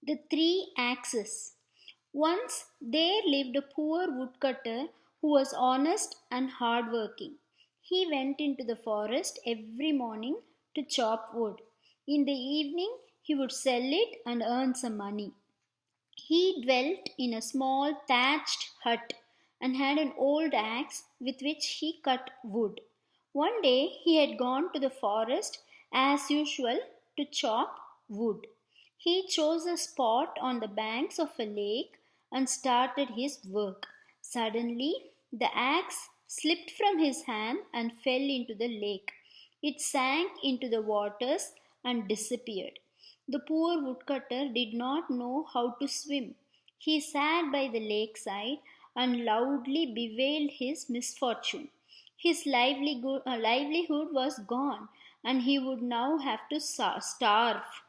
The Three Axes. Once there lived a poor woodcutter who was honest and hardworking. He went into the forest every morning to chop wood. In the evening, he would sell it and earn some money. He dwelt in a small thatched hut and had an old axe with which he cut wood. One day he had gone to the forest as usual to chop wood. He chose a spot on the banks of a lake and started his work. Suddenly, the axe slipped from his hand and fell into the lake. It sank into the waters and disappeared. The poor woodcutter did not know how to swim. He sat by the lakeside and loudly bewailed his misfortune. His livelihood was gone, and he would now have to starve.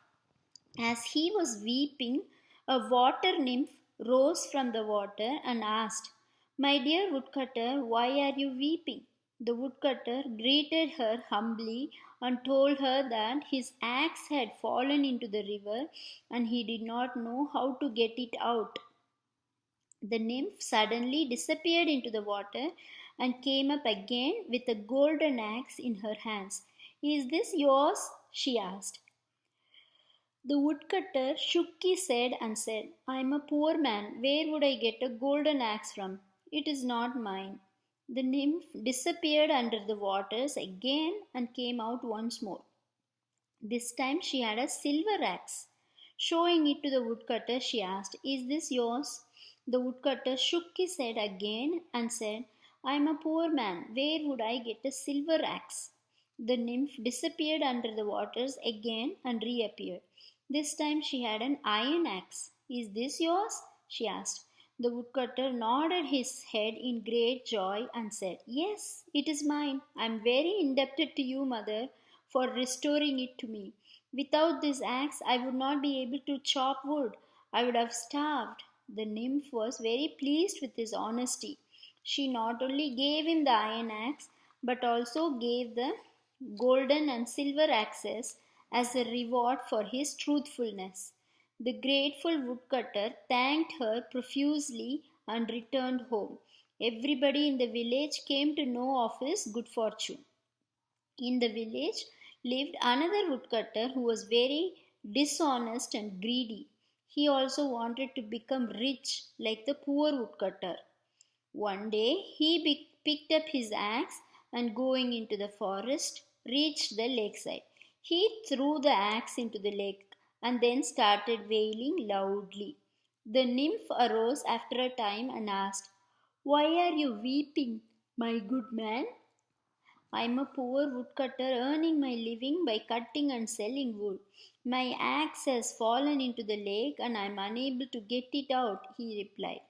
As he was weeping, a water nymph rose from the water and asked, "My dear woodcutter, why are you weeping?" The woodcutter greeted her humbly and told her that his axe had fallen into the river and he did not know how to get it out. The nymph suddenly disappeared into the water and came up again with a golden axe in her hands. "Is this yours?" she asked. The woodcutter shook his head and said, "I am a poor man. Where would I get a golden axe from? It is not mine." The nymph disappeared under the waters again and came out once more. This time she had a silver axe. Showing it to the woodcutter, she asked, "Is this yours?" The woodcutter shook his head again and said, "I am a poor man. Where would I get a silver axe?" The nymph disappeared under the waters again and reappeared. This time she had an iron axe. "Is this yours?" she asked. The woodcutter nodded his head in great joy and said, "Yes, it is mine. I am very indebted to you, mother, for restoring it to me. Without this axe, I would not be able to chop wood. I would have starved." The nymph was very pleased with his honesty. She not only gave him the iron axe, but also gave the golden and silver axes as a reward for his truthfulness. The grateful woodcutter thanked her profusely and returned home. Everybody in the village came to know of his good fortune. In the village lived another woodcutter who was very dishonest and greedy. He also wanted to become rich like the poor woodcutter. One day he picked up his axe and going into the forest reached the lakeside. He threw the axe into the lake and then started wailing loudly. The nymph arose after a time and asked, "Why are you weeping, my good man?" "I am a poor woodcutter earning my living by cutting and selling wood. My axe has fallen into the lake and I am unable to get it out," he replied.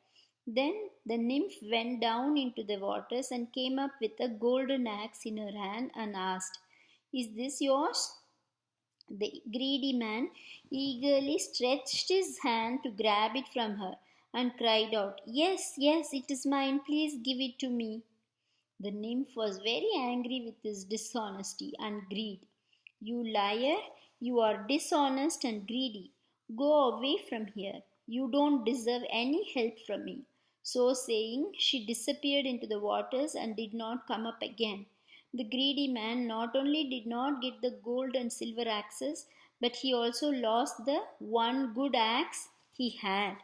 Then the nymph went down into the waters and came up with a golden axe in her hand and asked, "Is this yours?" The greedy man eagerly stretched his hand to grab it from her and cried out, "Yes, yes, it is mine. Please give it to me." The nymph was very angry with his dishonesty and greed. "You liar, you are dishonest and greedy. Go away from here. You don't deserve any help from me." So saying, she disappeared into the waters and did not come up again. The greedy man not only did not get the gold and silver axes, but he also lost the one good axe he had.